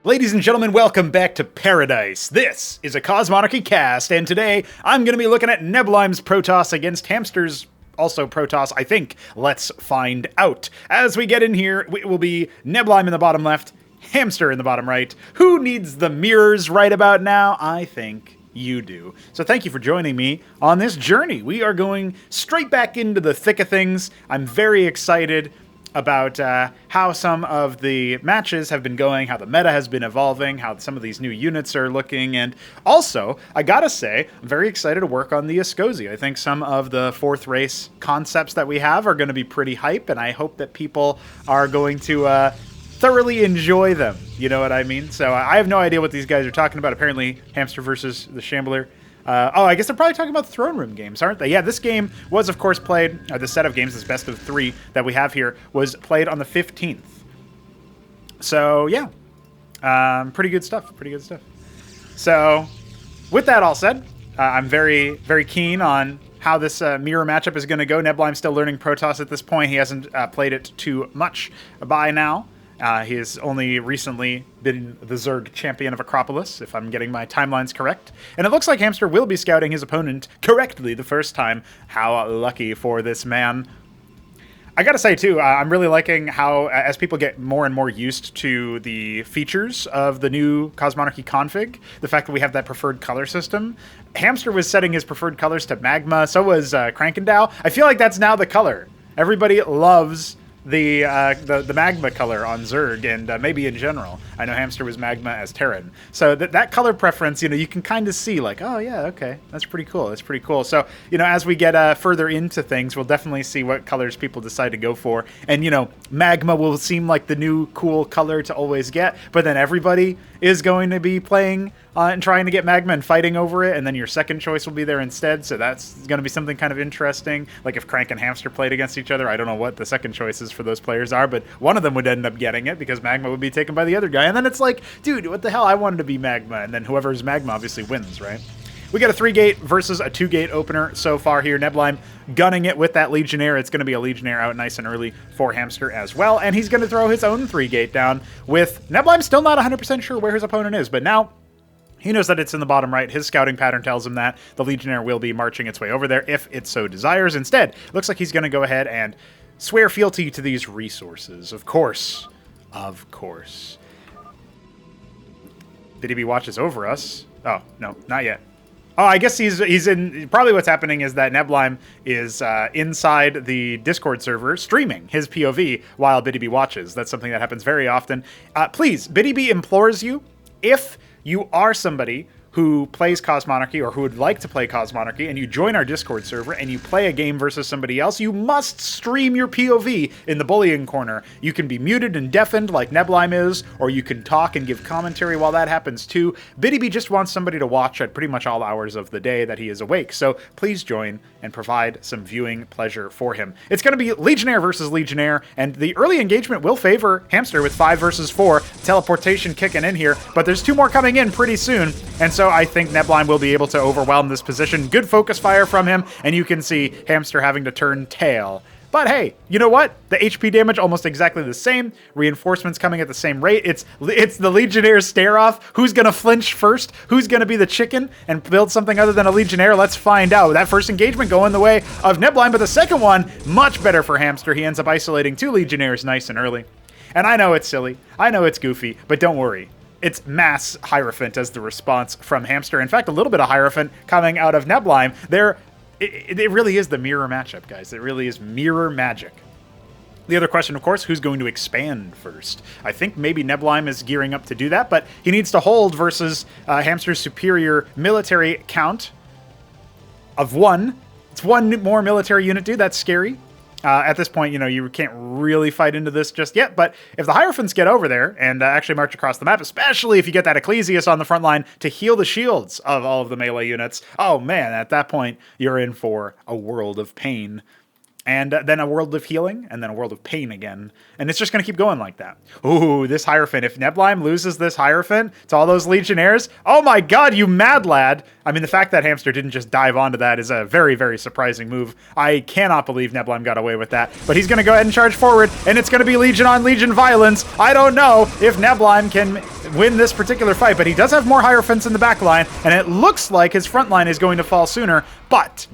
Ladies and gentlemen, welcome back to Paradise. This is a Cosmonarchy cast, and today I'm going to be looking at Neblime's Protoss against Hamster's also Protoss, I think. Let's find out. As we get in here, it will be Neblime in the bottom left, Hamster in the bottom right. Who needs the mirrors right about now? I think you do. So thank you for joining me on this journey. We are going straight back into the thick of things. I'm very excited about how some of the matches have been going, how the meta has been evolving, how some of these new units are looking, and also, I gotta say, I'm very excited to work on the Escozi. I think some of the fourth race concepts that we have are going to be pretty hype, and I hope that people are going to thoroughly enjoy them. You know what I mean? So I have no idea what these guys are talking about. Apparently, Hamster versus the Shambler. I guess they're probably talking about the Throne Room games, aren't they? Yeah, this game was, of course, played, the set of games, this best of 3 that we have here, was played on the 15th. So, yeah. Pretty good stuff, So, with that all said, I'm very, very keen on how this mirror matchup is going to go. Neblime's still learning Protoss at this point. He hasn't played it too much by now. He has only recently been the Zerg champion of Acropolis, if I'm getting my timelines correct. And it looks like Hamster will be scouting his opponent correctly the first time. How lucky for this man. I gotta say, too, I'm really liking how, as people get more and more used to the features of the new Cosmonarchy config, the fact that we have that preferred color system. Hamster was setting his preferred colors to Magma, so was Krankendow. I feel like that's now the color. Everybody loves the magma color on Zerg, and maybe in general. I know Hamster was magma as Terran. So that color preference, you can kind of see like, oh yeah, okay, that's pretty cool. So, as we get further into things, we'll definitely see what colors people decide to go for. And, magma will seem like the new cool color to always get, but then everybody is going to be playing and trying to get magma and fighting over it, and then your second choice will be there instead, so that's going to be something kind of interesting. Like if Crank and Hamster played against each other, I don't know what the second choices for those players are, but one of them would end up getting it because magma would be taken by the other guy, and then it's like, dude, what the hell, I wanted to be magma, and then whoever's magma obviously wins, right? We got a 3-gate versus a 2-gate opener so far here. Neblime gunning it with that Legionnaire. It's going to be a Legionnaire out nice and early for Hamster as well, and he's going to throw his own 3-gate down with Neblime still not 100% sure where his opponent is, but now he knows that it's in the bottom right. His scouting pattern tells him that the Legionnaire will be marching its way over there if it so desires. Instead, looks like he's going to go ahead and swear fealty to these resources. Of course. BDB watches over us. Oh, no, not yet. Oh, I guess he's in. Probably what's happening is that Neblime is inside the Discord server streaming his POV while BDB watches. That's something that happens very often. Please, BDB implores you, if you are somebody who plays Cosmonarchy or who would like to play Cosmonarchy and you join our Discord server and you play a game versus somebody else, you must stream your POV in the bullying corner. You can be muted and deafened like Neblime is, or you can talk and give commentary while that happens too. BDB just wants somebody to watch at pretty much all hours of the day that he is awake, so please join and provide some viewing pleasure for him. It's going to be Legionnaire versus Legionnaire, and the early engagement will favor Hamster with 5 versus 4. Teleportation kicking in here, but there's 2 more coming in pretty soon, and so I think Neblime will be able to overwhelm this position. Good focus fire from him, and you can see Hamster having to turn tail. But hey, you know what? The HP damage almost exactly the same. Reinforcements coming at the same rate. It's the Legionnaire stare-off. Who's going to flinch first? Who's going to be the chicken and build something other than a Legionnaire? Let's find out. That first engagement going the way of Neblime, but the second one, much better for Hamster. He ends up isolating 2 Legionnaires nice and early. And I know it's silly. I know it's goofy, but don't worry. It's mass Hierophant as the response from Hamster. In fact, a little bit of Hierophant coming out of Neblime. It really is the mirror matchup, guys. It really is mirror magic. The other question, of course, who's going to expand first? I think maybe Neblime is gearing up to do that, but he needs to hold versus Hamster's superior military count of 1. It's 1 more military unit, dude. That's scary. At this point, you can't really fight into this just yet, but if the Hierophants get over there and actually march across the map, especially if you get that Ecclesias on the front line to heal the shields of all of the melee units, oh man, at that point, you're in for a world of pain. And then a world of healing, and then a world of pain again. And it's just going to keep going like that. Ooh, this Hierophant. If Neblime loses this Hierophant to all those Legionnaires, oh my god, you mad lad. I mean, the fact that Hamster didn't just dive onto that is a very, very surprising move. I cannot believe Neblime got away with that. But he's going to go ahead and charge forward, and it's going to be Legion on Legion violence. I don't know if Neblime can win this particular fight, but he does have more Hierophants in the back line, and it looks like his front line is going to fall sooner, but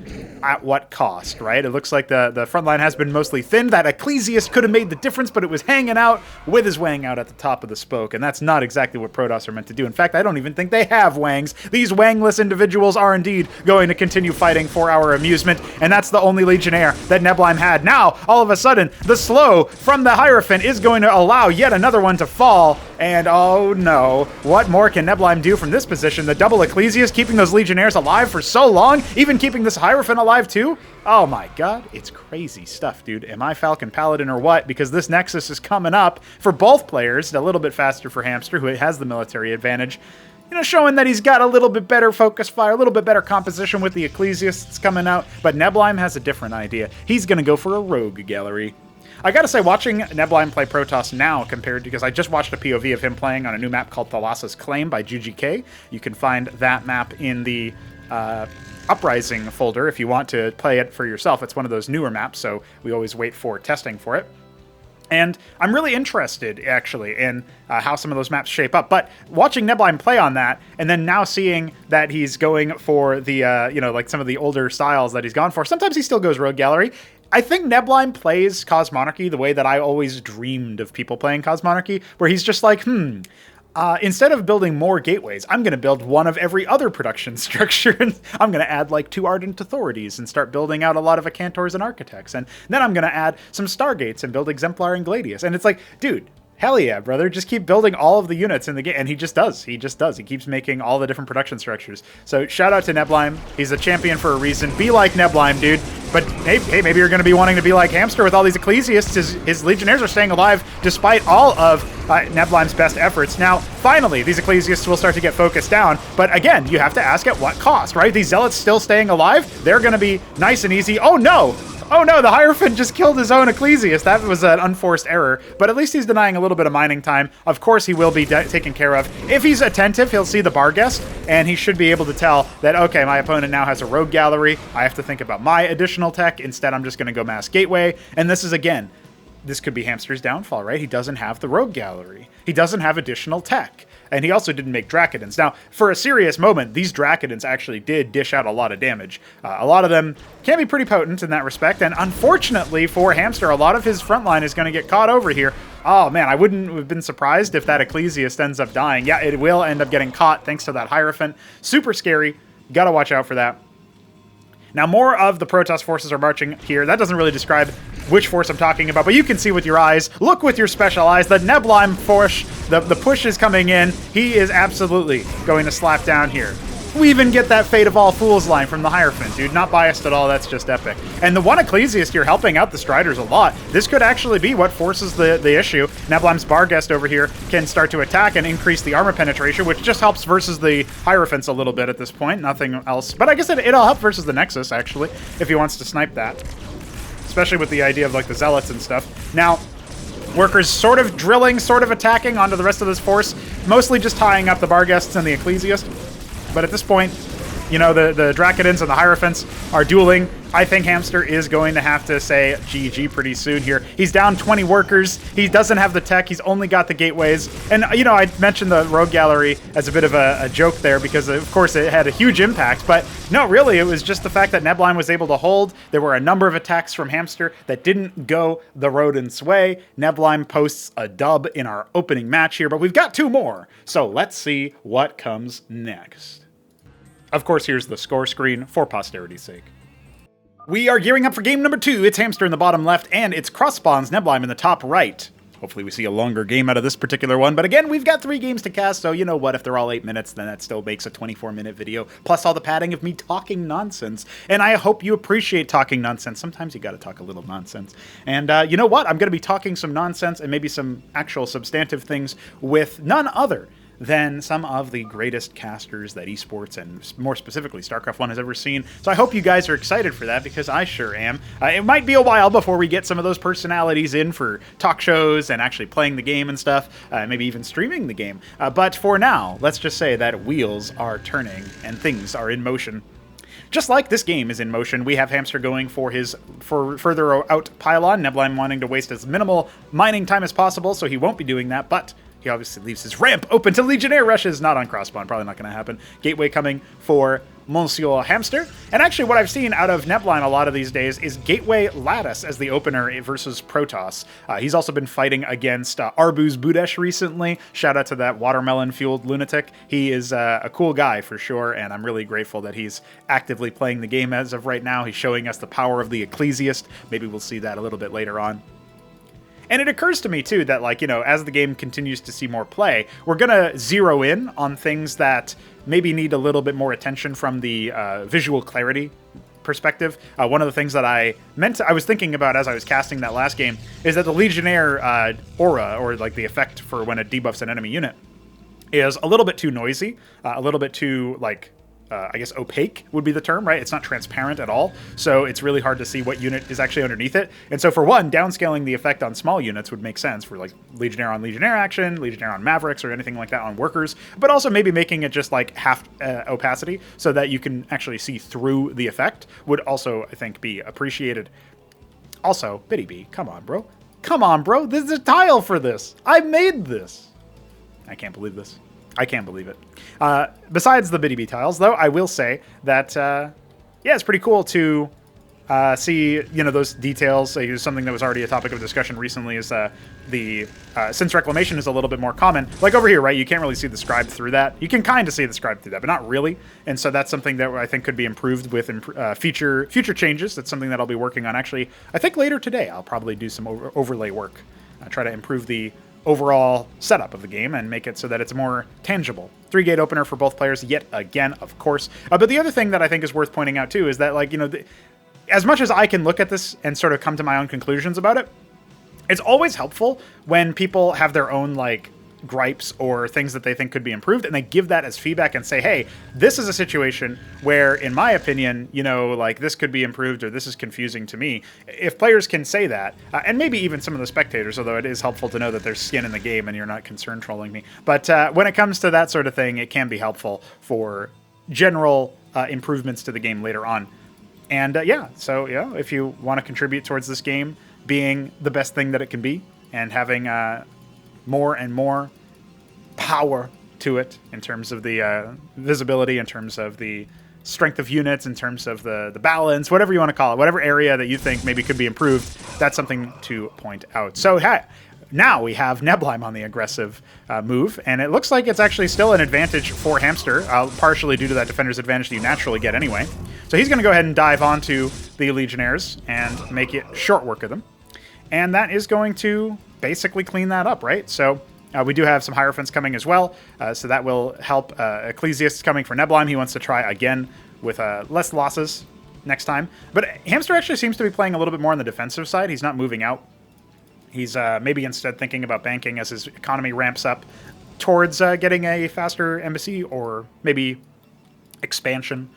at what cost, right? It looks like the front line has been mostly thinned. That Ecclesiast could have made the difference, but it was hanging out with his wang out at the top of the spoke, and that's not exactly what Protoss are meant to do. In fact, I don't even think they have wangs. These wangless individuals are indeed going to continue fighting for our amusement, and that's the only Legionnaire that Neblime had. Now, all of a sudden, the slow from the Hierophant is going to allow yet another one to fall, and oh no, what more can Neblime do from this position? The double Ecclesiast keeping those Legionnaires alive for so long, even keeping this Hierophant alive too? Oh my god, it's crazy stuff, dude. Am I Falcon Paladin or what? Because this Nexus is coming up for both players, a little bit faster for Hamster, who has the military advantage. You know, showing that he's got a little bit better focus fire, a little bit better composition with the Ecclesiasts coming out, but Neblime has a different idea. He's going to go for a rogue gallery. I gotta say, watching Neblime play Protoss now compared to, because I just watched a POV of him playing on a new map called Thalassa's Claim by GGK. You can find that map in the Uprising folder if you want to play it for yourself. It's one of those newer maps, so we always wait for testing for it. And I'm really interested, actually, in how some of those maps shape up. But watching Neblime play on that, and then now seeing that he's going for the, you know, like some of the older styles that he's gone for. Sometimes he still goes Rogue Gallery. I think Neblime plays Cosmonarchy the way that I always dreamed of people playing Cosmonarchy, where he's just like, instead of building more gateways, I'm going to build one of every other production structure. And I'm going to add like 2 Ardent Authorities and start building out a lot of Acantors and Architects. And then I'm going to add some Stargates and build Exemplar and Gladius. And it's like, dude, hell yeah, brother. Just keep building all of the units in the game. And he just does. He just does. He keeps making all the different production structures. So shout out to Neblime. He's a champion for a reason. Be like Neblime, dude. But hey, maybe you're going to be wanting to be like Hamster with all these Ecclesiasts. His Legionnaires are staying alive despite all of Neblime's best efforts. Now, finally, these Ecclesiasts will start to get focused down. But again, you have to ask at what cost, right? These Zealots still staying alive, they're going to be nice and easy. Oh no! Oh no, the Hierophant just killed his own Ecclesiast. That was an unforced error, but at least he's denying a little bit of mining time. Of course, he will be taken care of. If he's attentive, he'll see the Barghest, and he should be able to tell that, okay, my opponent now has a Rogue Gallery. I have to think about my additional tech. Instead, I'm just going to go Mass Gateway. And this is, again, this could be Hamster's downfall, right? He doesn't have the Rogue Gallery. He doesn't have additional tech. And he also didn't make Dracodons. Now, for a serious moment, these Dracodons actually did dish out a lot of damage. A lot of them can be pretty potent in that respect, and unfortunately for Hamster, a lot of his front line is going to get caught over here. Oh man, I wouldn't have been surprised if that Ecclesiast ends up dying. Yeah, it will end up getting caught thanks to that Hierophant. Super scary. Gotta watch out for that. Now, more of the Protoss forces are marching here. That doesn't really describe which force I'm talking about, but you can see with your eyes. Look with your special eyes. The Neblime force, the push is coming in. He is absolutely going to slap down here. We even get that Fate of All Fools line from the Hierophant, dude. Not biased at all. That's just epic. And the one Ecclesiast here helping out the Striders a lot. This could actually be what forces the issue. Neblime's Barghest over here can start to attack and increase the armor penetration, which just helps versus the Hierophants a little bit at this point. Nothing else. But I guess it'll help versus the Nexus, actually, if he wants to snipe that. Especially with the idea of, like, the Zealots and stuff. Now, Workers sort of drilling, sort of attacking onto the rest of this force. Mostly just tying up the Barghests and the Ecclesiast. But at this point, you know, the Dracodons and the Hierophants are dueling. I think Hamster is going to have to say GG pretty soon here. He's down 20 workers. He doesn't have the tech. He's only got the gateways. And, you know, I mentioned the Rogue Gallery as a bit of a joke there because, of course, it had a huge impact. But, no, really, it was just the fact that Neblime was able to hold. There were a number of attacks from Hamster that didn't go the rodent's way. Neblime posts a dub in our opening match here, but we've got 2 more. So let's see what comes next. Of course, here's the score screen for posterity's sake. We are gearing up for game number 2. It's Hamster in the bottom left, and it's Crossspawns Neblime in the top right. Hopefully we see a longer game out of this particular one, but again, we've got 3 games to cast, so you know what, if they're all 8 minutes, then that still makes a 24-minute video, plus all the padding of me talking nonsense. And I hope you appreciate talking nonsense. Sometimes you gotta talk a little nonsense. And you know what? I'm gonna be talking some nonsense and maybe some actual substantive things with none other than some of the greatest casters that esports and more specifically StarCraft 1 has ever seen. So I hope you guys are excited for that because I sure am. It might be a while before we get some of those personalities in for talk shows and actually playing the game and stuff, maybe even streaming the game. But for now, let's just say that wheels are turning and things are in motion. Just like this game is in motion, we have Hamster going for his further out pylon, Neblime wanting to waste as minimal mining time as possible, so he won't be doing that, but he obviously leaves his ramp open to Legionnaire rushes. Not on crosspawn, probably not going to happen. Gateway coming for Monsieur Hamster. And actually what I've seen out of Neblime a lot of these days is Gateway Lattice as the opener versus Protoss. He's also been fighting against Arbuz Budesh recently. Shout out to that watermelon-fueled lunatic. He is a cool guy for sure, and I'm really grateful that he's actively playing the game as of right now. He's showing us the power of the Ecclesiast. Maybe we'll see that a little bit later on. And it occurs to me, too, that, like, you know, as the game continues to see more play, we're going to zero in on things that maybe need a little bit more attention from the visual clarity perspective. One of the things that I was thinking about as I was casting that last game is that the Legionnaire aura, or like the effect for when it debuffs an enemy unit, is a little bit too noisy, a little bit too, like, I guess opaque would be the term, right? It's not transparent at all, so it's really hard to see what unit is actually underneath it. And so for one, downscaling the effect on small units would make sense for like Legionnaire on Legionnaire action, Legionnaire on Mavericks, or anything like that on workers, but also maybe making it just like half opacity so that you can actually see through the effect would also, I think, be appreciated. Also, Biddy B, come on, bro. Come on, bro. There's a tile for this. I made this. I can't believe this. I can't believe it. Besides the Biddy B tiles, though, I will say that, yeah, it's pretty cool to see, you know, those details. Something that was already a topic of discussion recently is since Reclamation is a little bit more common, like over here, right, you can't really see the scribe through that. You can kind of see the scribe through that, but not really. And so that's something that I think could be improved with future changes. That's something that I'll be working on. Actually, I think later today I'll probably do some overlay work, try to improve the overall setup of the game and make it so that it's more tangible. 3-gate opener for both players yet again, of course. But the other thing that I think is worth pointing out too is that, like, you know, as much as I can look at this and sort of come to my own conclusions about it, it's always helpful when people have their own, like, gripes or things that they think could be improved, and they give that as feedback and say, hey, this is a situation where, in my opinion, you know, like, this could be improved or this is confusing to me. If players can say that, and maybe even some of the spectators, although it is helpful to know that there's skin in the game and you're not concern trolling me, but when it comes to that sort of thing, it can be helpful for general improvements to the game later on. And yeah, so, yeah, if you want to contribute towards this game being the best thing that it can be and having more and more power to it in terms of the visibility, in terms of the strength of units, in terms of the balance, whatever you want to call it, whatever area that you think maybe could be improved, that's something to point out. So now we have Neblime on the aggressive move, and it looks like it's actually still an advantage for Hamster, partially due to that defender's advantage that you naturally get anyway. So he's going to go ahead and dive onto the Legionnaires and make it short work of them. And that is going to basically clean that up, right? So we do have some Hierophants coming as well, so that will help. Ecclesiast coming for Neblime. He wants to try again with less losses next time. But Hamster actually seems to be playing a little bit more on the defensive side. He's not moving out. He's maybe instead thinking about banking as his economy ramps up towards getting a faster embassy or maybe expansion,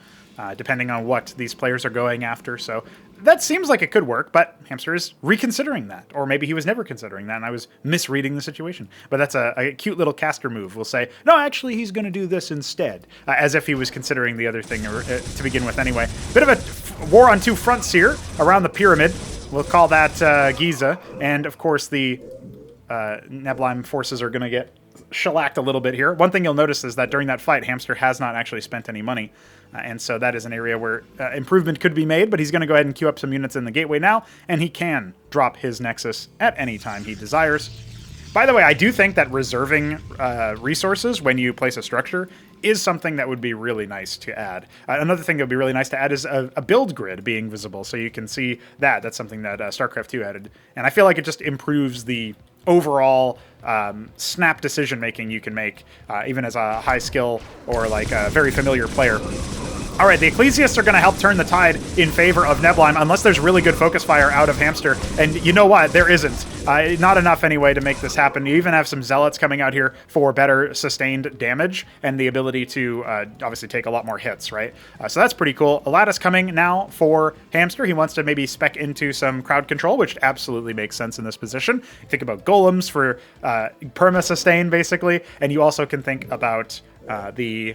depending on what these players are going after. So that seems like it could work, but Hamster is reconsidering that. Or maybe he was never considering that, and I was misreading the situation. But that's a cute little caster move. We'll say, no, actually, he's going to do this instead, as if he was considering the other thing to begin with anyway. Bit of a war on two fronts here around the pyramid. We'll call that Giza. And, of course, the Neblime forces are going to get shellacked a little bit here. One thing you'll notice is that during that fight, Hamster has not actually spent any money. And so that is an area where improvement could be made, but he's going to go ahead and queue up some units in the gateway now, and he can drop his Nexus at any time he desires. By the way, I do think that reserving resources when you place a structure is something that would be really nice to add. Another thing that would be really nice to add is a build grid being visible, so you can see that. That's something that StarCraft 2 added. And I feel like it just improves the overall snap decision-making you can make, even as a high skill or like a very familiar player. All right, the Ecclesiasts are going to help turn the tide in favor of Neblime, unless there's really good focus fire out of Hamster. And you know what? There isn't. Not enough anyway to make this happen. You even have some Zealots coming out here for better sustained damage and the ability to obviously take a lot more hits, right? So that's pretty cool. Lattice coming now for Hamster. He wants to maybe spec into some crowd control, which absolutely makes sense in this position. Think about Golems for perma-sustain, basically. And you also can think about the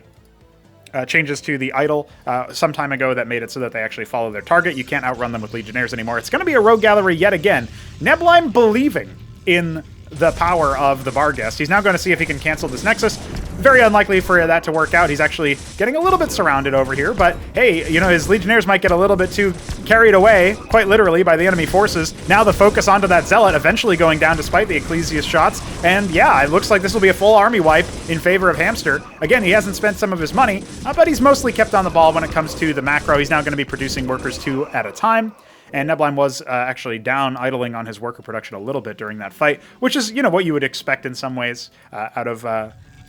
changes to the idol some time ago that made it so that they actually follow their target. You can't outrun them with Legionnaires anymore. It's going to be a rogue gallery yet again. Neblime believing in the power of the Barghest. He's now going to see if he can cancel this Nexus. Very unlikely for that to work out. He's actually getting a little bit surrounded over here, but hey, you know, his Legionnaires might get a little bit too carried away, quite literally, by the enemy forces. Now the focus onto that Zealot, eventually going down despite the Ecclesiast shots, and yeah, it looks like this will be a full army wipe in favor of Hamster. Again, he hasn't spent some of his money, but he's mostly kept on the ball when it comes to the macro. He's now going to be producing workers 2 at a time. And Neblime was actually down, idling on his worker production a little bit during that fight, which is, you know, what you would expect in some ways out of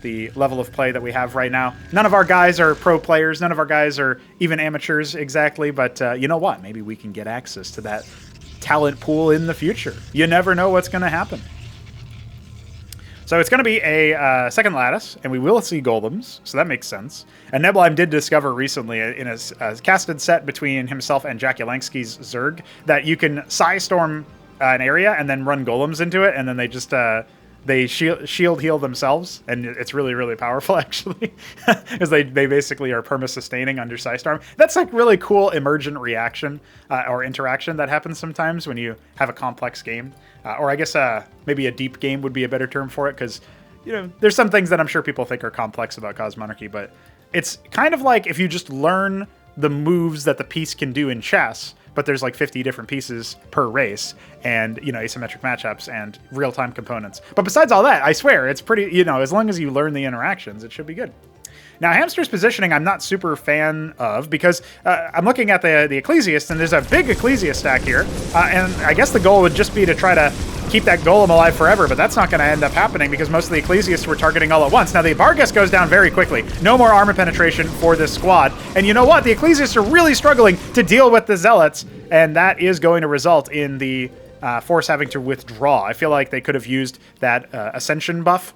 the level of play that we have right now. None of our guys are pro players. None of our guys are even amateurs exactly. But you know what? Maybe we can get access to that talent pool in the future. You never know what's going to happen. So it's going to be a second lattice, and we will see golems, so that makes sense. And Neblime did discover recently in a casted set between himself and Jack Yelansky's Zerg that you can Psystorm an area and then run golems into it, and then they just they shield heal themselves, and it's really, really powerful, actually, because they basically are perma-sustaining under Psystorm. That's like really cool emergent reaction or interaction that happens sometimes when you have a complex game. Or I guess maybe a deep game would be a better term for it, because, you know, there's some things that I'm sure people think are complex about Cosmonarchy, but it's kind of like if you just learn the moves that the piece can do in chess, but there's like 50 different pieces per race, and, you know, asymmetric matchups and real-time components. But besides all that, I swear, it's pretty, you know, as long as you learn the interactions, it should be good. Now, Hamster's positioning I'm not super fan of, because I'm looking at the Ecclesiast, and there's a big Ecclesiast stack here, and I guess the goal would just be to try to keep that Golem alive forever, but that's not going to end up happening because most of the Ecclesiasts were targeting all at once. Now, the Barghest goes down very quickly. No more armor penetration for this squad. And you know what? The Ecclesiasts are really struggling to deal with the Zealots, and that is going to result in the force having to withdraw. I feel like they could have used that Ascension buff.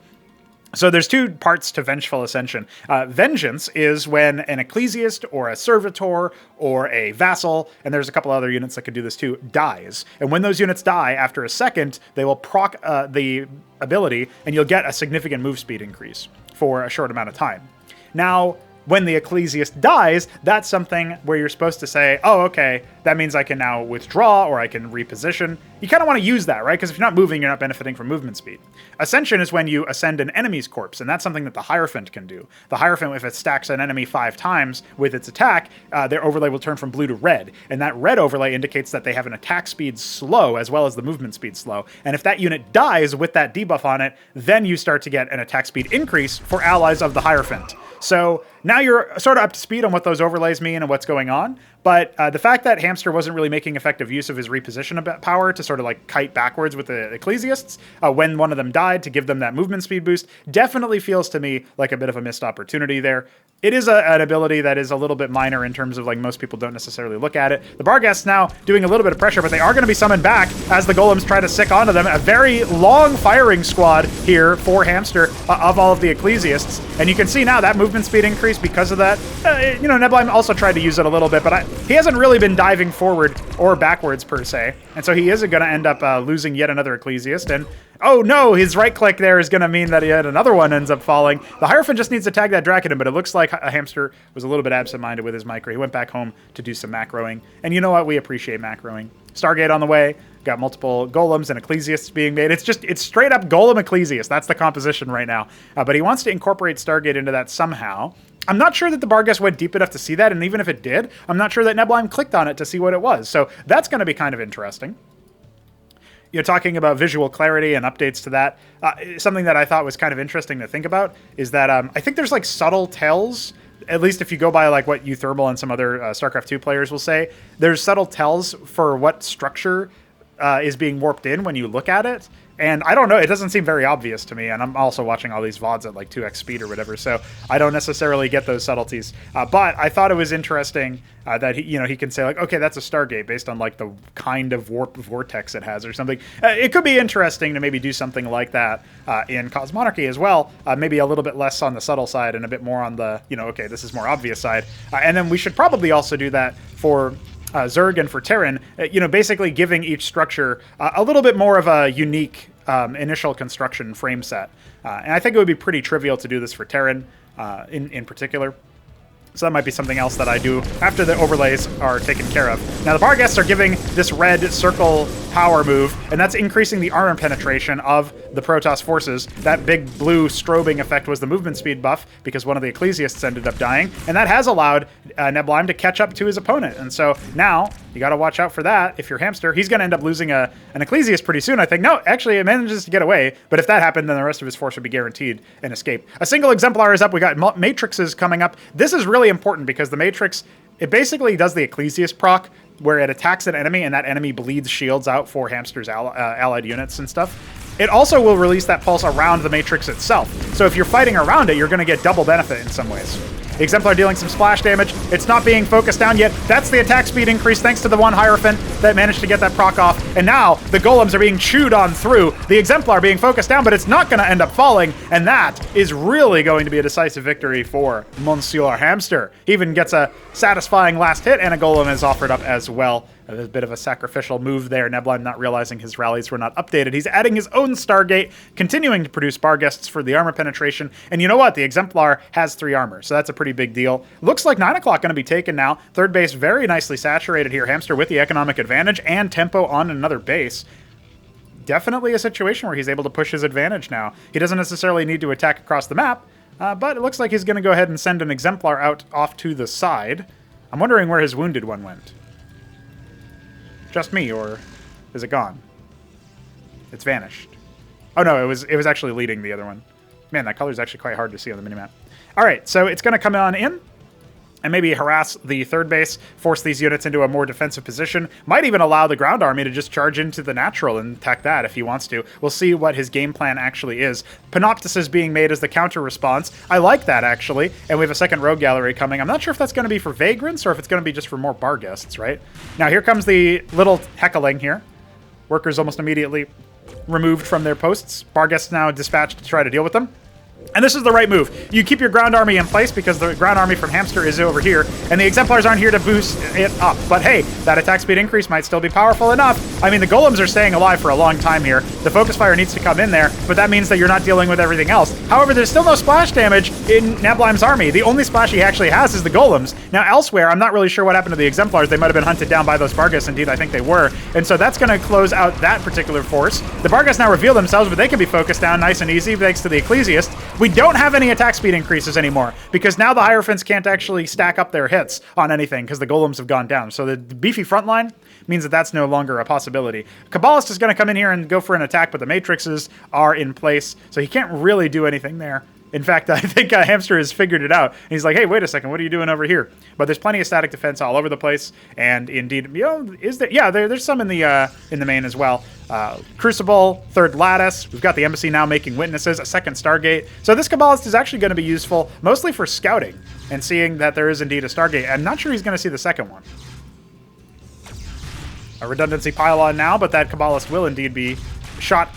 So there's two parts to Vengeful Ascension. Vengeance is when an Ecclesiast or a Servitor or a Vassal, and there's a couple other units that can do this too, dies. And when those units die, after a second, they will proc the ability, and you'll get a significant move speed increase for a short amount of time. Now, when the Ecclesiast dies, that's something where you're supposed to say, oh, okay, that means I can now withdraw or I can reposition. You kind of want to use that, right? Because if you're not moving, you're not benefiting from movement speed. Ascension is when you ascend an enemy's corpse, and that's something that the Hierophant can do. The Hierophant, if it stacks an enemy 5 times with its attack, their overlay will turn from blue to red. And that red overlay indicates that they have an attack speed slow as well as the movement speed slow. And if that unit dies with that debuff on it, then you start to get an attack speed increase for allies of the Hierophant. So now you're sort of up to speed on what those overlays mean and what's going on. But the fact that Hamster wasn't really making effective use of his reposition power to sort of like kite backwards with the Ecclesiasts when one of them died to give them that movement speed boost definitely feels to me like a bit of a missed opportunity there. It is an ability that is a little bit minor in terms of like most people don't necessarily look at it. The Barghest's now doing a little bit of pressure, but they are going to be summoned back as the Golems try to sick onto them. A very long firing squad here for Hamster of all of the Ecclesiasts. And you can see now that movement speed increase because of that. You know, Neblime also tried to use it a little bit, but he hasn't really been diving forward or backwards per se. And so he is going to end up losing yet another Ecclesiast. And oh no, his right click there is going to mean that yet another one ends up falling. The Hierophant just needs to tag that Draconin, but it looks like a Hamster was a little bit absent-minded with his micro. He went back home to do some macroing. And you know what? We appreciate macroing. Stargate on the way. Got multiple Golems and Ecclesiasts being made. It's straight up Golem Ecclesiast. That's the composition right now. But he wants to incorporate Stargate into that somehow. I'm not sure that the Barghest went deep enough to see that, and even if it did, I'm not sure that Neblime clicked on it to see what it was. So that's going to be kind of interesting. You're talking about visual clarity and updates to that. Something that I thought was kind of interesting to think about is that I think there's like subtle tells, at least if you go by like what Uthermal and some other StarCraft 2 players will say, there's subtle tells for what structure is being warped in when you look at it. And I don't know, it doesn't seem very obvious to me, and I'm also watching all these VODs at like 2x speed or whatever, so I don't necessarily get those subtleties. But I thought it was interesting that he can say like, okay, that's a Stargate based on like the kind of warp vortex it has or something. It could be interesting to maybe do something like that in Cosmonarchy as well, maybe a little bit less on the subtle side and a bit more on the, okay, this is more obvious side. And then we should probably also do that for Zerg and for Terran, basically giving each structure a little bit more of a unique initial construction frame set. And I think it would be pretty trivial to do this for Terran in particular. So that might be something else that I do after the overlays are taken care of. Now the Barghests are giving this red circle power move, and that's increasing the armor penetration of the Protoss forces. That big blue strobing effect was the movement speed buff, because one of the Ecclesiasts ended up dying, and that has allowed Neblime to catch up to his opponent. And so now, you gotta watch out for that. If you're Hamster, he's gonna end up losing an Ecclesiast pretty soon, I think. No, actually, it manages to get away, but if that happened, then the rest of his force would be guaranteed an escape. A single Exemplar is up. We got Matrixes coming up. This is really important, because the Matrix, it basically does the Ecclesiast proc, where it attacks an enemy and that enemy bleeds shields out for Hamster's allied units and stuff. It also will release that pulse around the Matrix itself. So if you're fighting around it, you're going to get double benefit in some ways. The Exemplar dealing some splash damage. It's not being focused down yet. That's the attack speed increase thanks to the one Hierophant that managed to get that proc off. And now the Golems are being chewed on through. The Exemplar being focused down, but it's not going to end up falling. And that is really going to be a decisive victory for Monsieur Hamster. He even gets a satisfying last hit, and a Golem is offered up as well. There's a bit of a sacrificial move there. Neblime not realizing his rallies were not updated. He's adding his own Stargate, continuing to produce Barghests for the armor penetration. And you know what? The Exemplar has 3 armor, so that's a pretty big deal. Looks like 9 o'clock going to be taken now. Third base very nicely saturated here. Hamster with the economic advantage and tempo on another base. Definitely a situation where he's able to push his advantage now. He doesn't necessarily need to attack across the map, but it looks like he's going to go ahead and send an Exemplar out off to the side. I'm wondering where his wounded one went. Just me, or is it gone? It's vanished. Oh no, it was actually leading the other one. Man, that color is actually quite hard to see on the minimap. All right, so it's going to come on in and maybe harass the third base, force these units into a more defensive position. Might even allow the ground army to just charge into the natural and attack that if he wants to. We'll see what his game plan actually is. Panoptis is being made as the counter response. I like that, actually. And we have a second rogue gallery coming. I'm not sure if that's going to be for Vagrants or if it's going to be just for more Barghests, right? Now, here comes the little heckling here. Workers almost immediately removed from their posts. Barghests now dispatched to try to deal with them. And this is the right move. You keep your ground army in place because the ground army from Hamster is over here, and the Exemplars aren't here to boost it up. But hey, that attack speed increase might still be powerful enough. I mean, the Golems are staying alive for a long time here. The Focus Fire needs to come in there, but that means that you're not dealing with everything else. However, there's still no splash damage in Neblime's army. The only splash he actually has is the Golems. Now, elsewhere, I'm not really sure what happened to the Exemplars. They might have been hunted down by those Barghests. Indeed, I think they were. And so that's going to close out that particular force. The Barghests now reveal themselves, but they can be focused down nice and easy thanks to the Ecclesiast. We don't have any attack speed increases anymore because now the Hierophants can't actually stack up their hits on anything because the Golems have gone down. So the beefy front line means that that's no longer a possibility. Kabbalist is going to come in here and go for an attack, but the Matrixes are in place, so he can't really do anything there. In fact, I think Hamster has figured it out. And he's like, hey, wait a second, what are you doing over here? But there's plenty of static defense all over the place. And indeed, you know, is there? Yeah, there's some in the main as well. Crucible, third lattice. We've got the embassy now making witnesses, a second Stargate. So this Kabbalist is actually going to be useful, mostly for scouting and seeing that there is indeed a Stargate. I'm not sure he's going to see the second one. A redundancy pylon now, but that Kabbalist will indeed be shot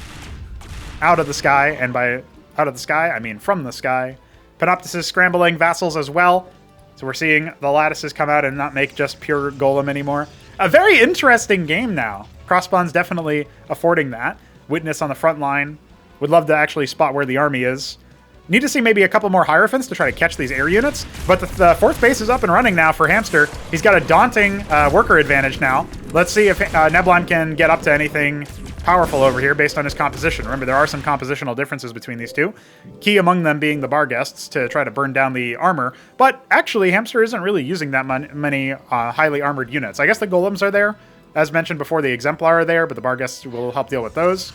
out of the sky, and by out of the sky, I mean from the sky. Panoptis is scrambling vassals as well. So we're seeing the lattices come out and not make just pure Golem anymore. A very interesting game now. Crossbond's definitely affording that. Witness on the front line. Would love to actually spot where the army is. Need to see maybe a couple more Hierophants to try to catch these air units. But the fourth base is up and running now for Hamster. He's got a daunting worker advantage now. Let's see if Neblime can get up to anything powerful over here based on his composition. Remember, there are some compositional differences between these two. Key among them being the Barghests to try to burn down the armor. But actually, Hamster isn't really using that many highly armored units. I guess the Golems are there. As mentioned before, the Exemplar are there, but the Barghests will help deal with those.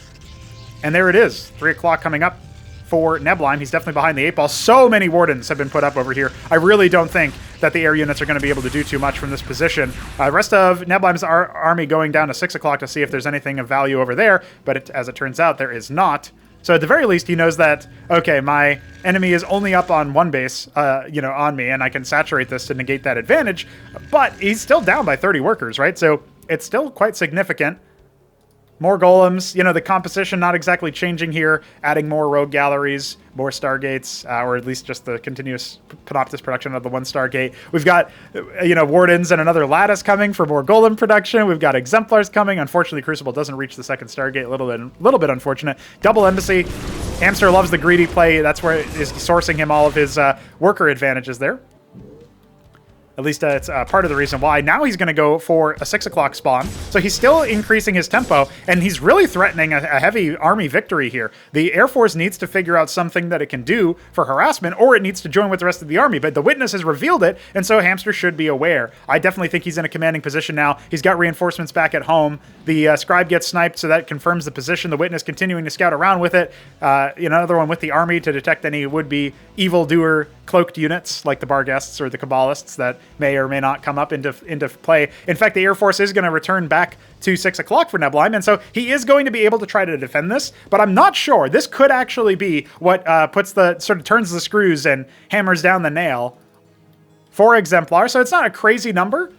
And there it is. 3 o'clock coming up for Neblime. He's definitely behind the 8 ball. So many Wardens have been put up over here. I really don't think that the air units are going to be able to do too much from this position. Rest of Neblime's army going down to 6 o'clock to see if there's anything of value over there, but as it turns out, there is not. So at the very least, he knows that, okay, my enemy is only up on one base, on me, and I can saturate this to negate that advantage, but he's still down by 30 workers, right? So it's still quite significant. More Golems, the composition not exactly changing here, adding more rogue galleries, more Stargates, or at least just the continuous Panoptis production of the one Stargate. We've got, Wardens and another Lattice coming for more Golem production. We've got Exemplars coming. Unfortunately, Crucible doesn't reach the second Stargate, a little bit unfortunate. Double Embassy. Hamster loves the greedy play. That's where it is sourcing him all of his worker advantages there. At least it's part of the reason why. Now he's going to go for a 6 o'clock spawn. So he's still increasing his tempo, and he's really threatening a heavy army victory here. The Air Force needs to figure out something that it can do for harassment, or it needs to join with the rest of the army. But the witness has revealed it, and so Hamster should be aware. I definitely think he's in a commanding position now. He's got reinforcements back at home. The scribe gets sniped, so that confirms the position. The witness continuing to scout around with it. Another one with the army to detect any would-be evildoer cloaked units like the Barguests or the Kabbalists that may or may not come up into play. In fact, the Air Force is going to return back to 6 o'clock for Neblime, and so he is going to be able to try to defend this, but I'm not sure. This could actually be what turns the screws and hammers down the nail for Exemplar, so it's not a crazy number.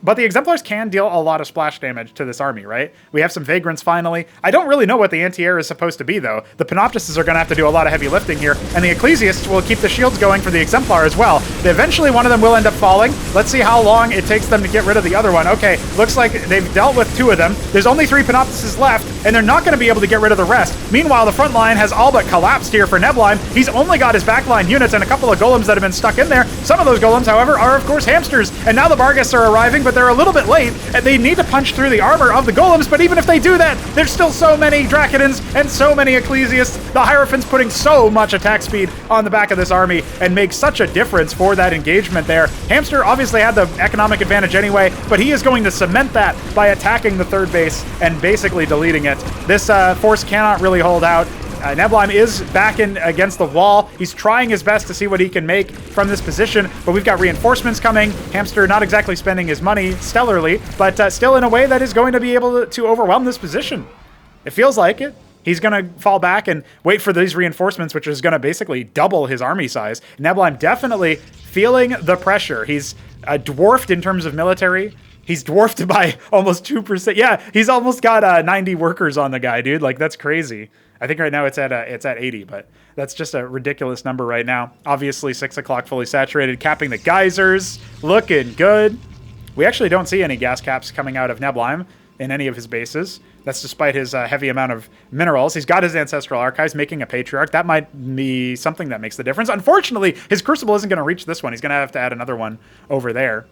But the Exemplars can deal a lot of splash damage to this army, right? We have some Vagrants finally. I don't really know what the anti-air is supposed to be, though. The Panoptists are going to have to do a lot of heavy lifting here, and the Ecclesiasts will keep the shields going for the Exemplar as well. Eventually, one of them will end up falling. Let's see how long it takes them to get rid of the other one. Okay, looks like they've dealt with 2 of them. There's only 3 Panoptists left, and they're not going to be able to get rid of the rest. Meanwhile, the front line has all but collapsed here for Neblime. He's only got his backline units and a couple of Golems that have been stuck in there. Some of those Golems, however, are, of course, Hamsters, and now the Barguests are arriving, but they're a little bit late, and they need to punch through the armor of the Golems, but even if they do that, there's still so many Dracodons and so many Ecclesiasts. The Hierophants putting so much attack speed on the back of this army and make such a difference for that engagement there. Hamster obviously had the economic advantage anyway, but he is going to cement that by attacking the 3rd base and basically deleting it. This force cannot really hold out. Neblime is back in against the wall. He's trying his best to see what he can make from this position, but we've got reinforcements coming. Hamster not exactly spending his money stellarly, but still in a way that is going to be able to overwhelm this position. It feels like it. He's going to fall back and wait for these reinforcements, which is going to basically double his army size. Neblime definitely feeling the pressure. He's dwarfed in terms of military. He's dwarfed by almost 2%. Yeah, he's almost got 90 workers on the guy, dude. Like, that's crazy. I think right now it's at 80, but that's just a ridiculous number right now. Obviously, 6 o'clock fully saturated, capping the geysers. Looking good. We actually don't see any gas caps coming out of Neblime in any of his bases. That's despite his heavy amount of minerals. He's got his Ancestral Archives, making a Patriarch. That might be something that makes the difference. Unfortunately, his Crucible isn't going to reach this one. He's going to have to add another one over there.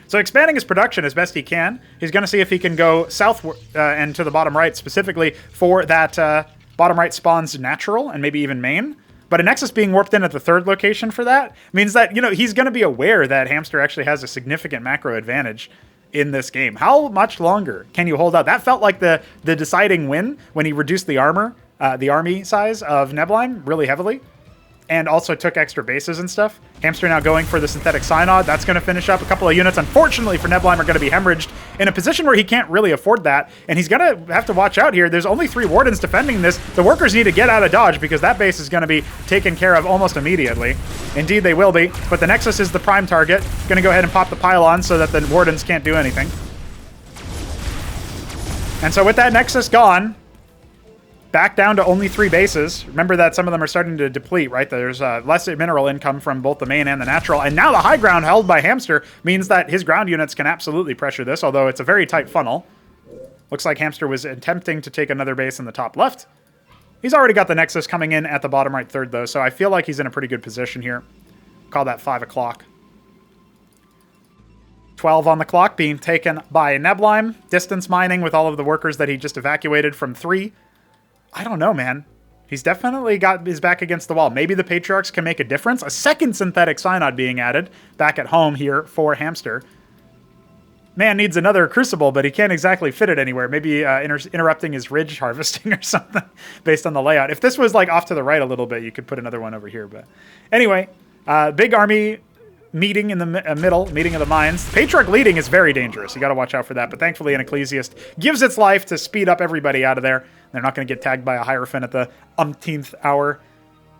So expanding his production as best he can. He's going to see if he can go south and to the bottom right, specifically for that bottom right spawns natural and maybe even main. But a Nexus being warped in at the 3rd location for that means that, he's going to be aware that Hamster actually has a significant macro advantage in this game. How much longer can you hold out? That felt like the deciding win when he reduced the army size of Neblime really heavily, and also took extra bases and stuff. Hamster now going for the Synthetic Synod. That's going to finish up. A couple of units, unfortunately for Neblime, are going to be hemorrhaged in a position where he can't really afford that, and he's going to have to watch out here. There's only 3 Wardens defending this. The workers need to get out of dodge because that base is going to be taken care of almost immediately. Indeed, they will be, but the Nexus is the prime target. Going to go ahead and pop the pylon so that the Wardens can't do anything. And so with that Nexus gone, back down to only 3 bases. Remember that some of them are starting to deplete, right? There's less mineral income from both the main and the natural. And now the high ground held by Hamster means that his ground units can absolutely pressure this, although it's a very tight funnel. Looks like Hamster was attempting to take another base in the top left. He's already got the Nexus coming in at the bottom right 3rd, though, so I feel like he's in a pretty good position here. Call that 5 o'clock. 12 on the clock being taken by Neblime. Distance mining with all of the workers that he just evacuated from 3. I don't know, man. He's definitely got his back against the wall. Maybe the Patriarchs can make a difference. A second Synthetic Synod being added back at home here for Hamster. Man needs another Crucible, but he can't exactly fit it anywhere. Maybe interrupting his ridge harvesting or something based on the layout. If this was like off to the right a little bit, you could put another one over here. But anyway, big army meeting in the middle, meeting of the minds. Patriarch leading is very dangerous. You got to watch out for that. But thankfully, an Ecclesiast gives its life to speed up everybody out of there. They're not going to get tagged by a Hierophant at the umpteenth hour.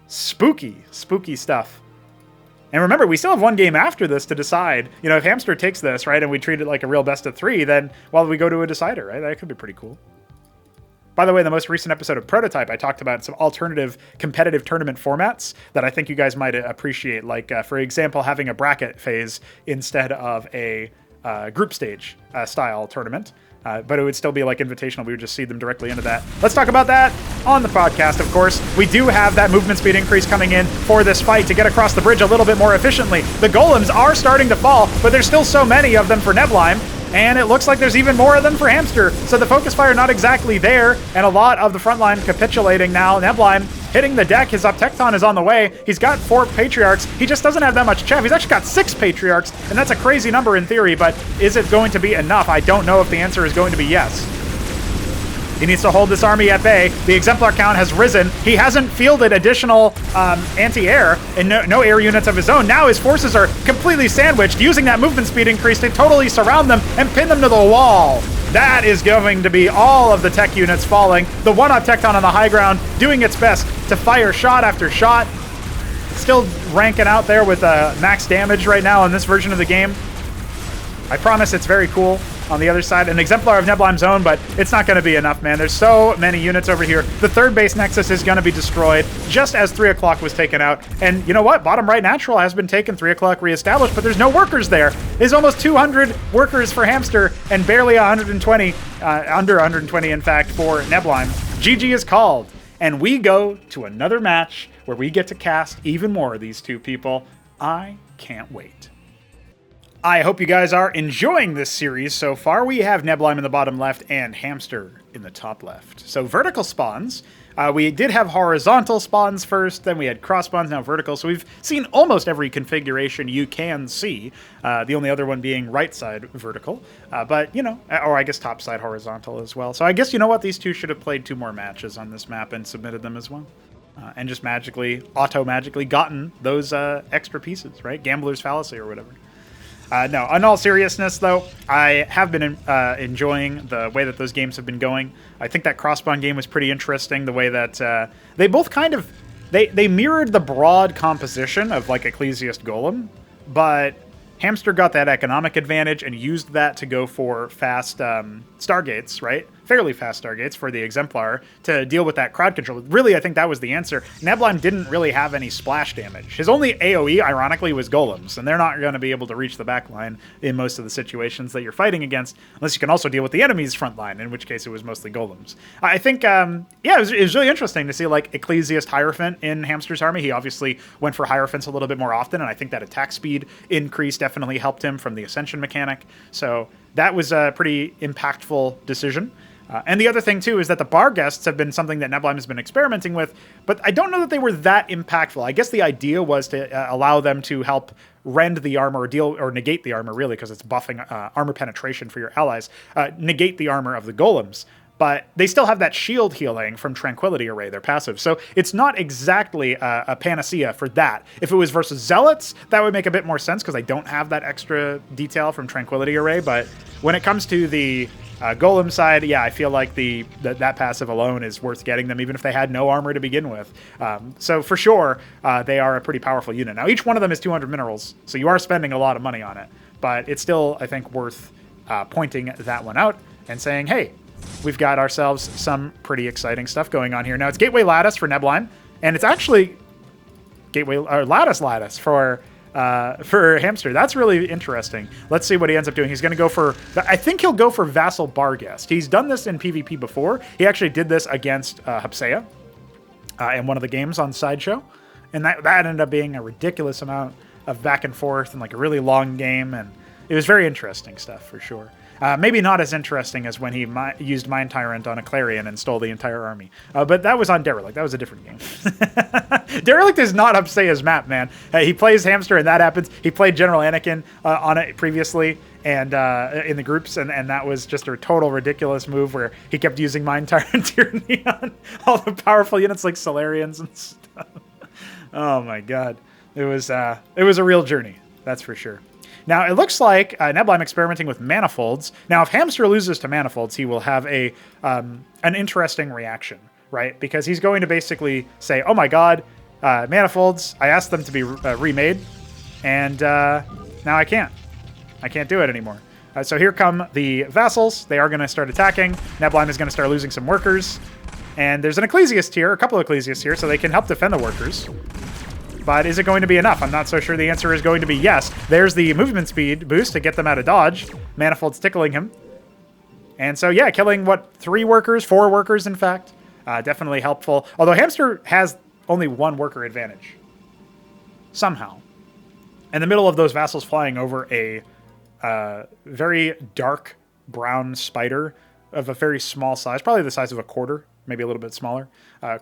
Spooky, spooky stuff. And remember, we still have one game after this to decide. If Hamster takes this, right, and we treat it like a real best of 3, then, we go to a decider, right? That could be pretty cool. By the way, the most recent episode of Prototype, I talked about some alternative competitive tournament formats that I think you guys might appreciate. Like, for example, having a bracket phase instead of a group stage style tournament. But it would still be like invitational. We would just seed them directly into that. Let's talk about that on the podcast, of course. We do have that movement speed increase coming in for this fight to get across the bridge a little bit more efficiently. The golems are starting to fall, but there's still so many of them for Neblime. And it looks like there's even more of them for Hamster. So the focus fire not exactly there, and a lot of the front line capitulating now. Neblime hitting the deck. His Uptecton is on the way. He's got 4 Patriarchs. He just doesn't have that much chaff. He's actually got 6 Patriarchs, and that's a crazy number in theory, but is it going to be enough? I don't know if the answer is going to be yes. He needs to hold this army at bay. The exemplar count has risen. He hasn't fielded additional anti-air and no air units of his own. Now his forces are completely sandwiched, using that movement speed increase to totally surround them and pin them to the wall. That is going to be all of the tech units falling. The one-up Tecton on the high ground doing its best to fire shot after shot. Still ranking out there with max damage right now in this version of the game. I promise it's very cool. On the other side, an exemplar of Neblime's own, but it's not going to be enough, man. There's so many units over here. The third base nexus is going to be destroyed just as 3 o'clock was taken out. And you know what? Bottom right natural has been taken, 3 o'clock reestablished, but there's no workers there. There's almost 200 workers for Hamster and barely 120, under 120 in fact, for Neblime. GG is called, and we go to another match where we get to cast even more of these two people. I can't wait. I hope you guys are enjoying this series so far. We have Neblime in the bottom left and Hamster in the top left. So vertical spawns. We did have horizontal spawns first, then we had cross spawns, now vertical. So we've seen almost every configuration you can see. The only other one being right side vertical. But, you know, or I guess top side horizontal as well. So I guess, you know what, these two should have played 2 more matches on this map and submitted them as well. And just auto-magically gotten those extra pieces, right? Gambler's fallacy or whatever. No, in all seriousness, though, I have been enjoying the way that those games have been going. I think that cross-spawn game was pretty interesting, the way that they both kind of... They mirrored the broad composition of, like, Ecclesiast Golem, but Hamster got that economic advantage and used that to go for fast Stargates, right? Fairly fast Stargates for the Exemplar to deal with that crowd control. Really, I think that was the answer. Neblime didn't really have any splash damage. His only AoE, ironically, was Golems, and they're not going to be able to reach the back line in most of the situations that you're fighting against, unless you can also deal with the enemy's front line, in which case it was mostly Golems. I think, yeah, it was really interesting to see, like, Ecclesiast Hierophant in Hamster's army. He obviously went for Hierophants a little bit more often, and I think that attack speed increase definitely helped him from the Ascension mechanic. So that was a pretty impactful decision. And the other thing, too, is that the bar guests have been something that Neblime has been experimenting with, but I don't know that they were that impactful. I guess the idea was to allow them to help rend the armor or negate the armor, really, because it's buffing armor penetration for your allies, negate the armor of the golems. But they still have that shield healing from Tranquility Array, their passive. So it's not exactly a panacea for that. If it was versus Zealots, that would make a bit more sense, because I don't have that extra detail from Tranquility Array. But when it comes to the Golem side, yeah, I feel like that passive alone is worth getting them, even if they had no armor to begin with. So for sure, they are a pretty powerful unit. Now, each one of them is 200 minerals, so you are spending a lot of money on it. But it's still, I think, worth pointing that one out and saying, hey, we've got ourselves some pretty exciting stuff going on here. Now, it's Gateway Lattice for Neblime, and it's actually Gateway or Lattice for Hamster. That's really interesting. Let's see what he ends up doing. He's going to go for... I think he'll go for Vassal Barghest. He's done this in PvP before. He actually did this against Hapsea in one of the games on Sideshow, and that ended up being a ridiculous amount of back and forth and like a really long game, and it was very interesting stuff for sure. Maybe not as interesting as when he used Mind Tyrant on a Clarion and stole the entire army. But that was on Derelict. That was a different game. Derelict is not Hapsea's map, man. He plays Hamster, and that happens. He played General Anakin on it previously and in the groups, and that was just a total ridiculous move where he kept using Mind Tyrant Tyranny on all the powerful units like Solarians and stuff. Oh, my God. It was a real journey, that's for sure. Now, it looks like Neblime experimenting with Manifolds. Now, if Hamster loses to Manifolds, he will have an interesting reaction, right? Because he's going to basically say, oh my god, Manifolds, I asked them to be remade, and now I can't. I can't do it anymore. So here come the Vassals. They are going to start attacking. Neblime is going to start losing some workers. And there's an Ecclesiast here, a couple of Ecclesiasts here, so they can help defend the workers. But is it going to be enough? I'm not so sure the answer is going to be yes. There's the movement speed boost to get them out of dodge. Manifold's tickling him. And so, yeah, killing, what, 4 workers, in fact. Definitely helpful. Although Hamster has only 1 worker advantage. Somehow. In the middle of those vassals flying over a very dark brown spider of a very small size, probably the size of a quarter, maybe a little bit smaller,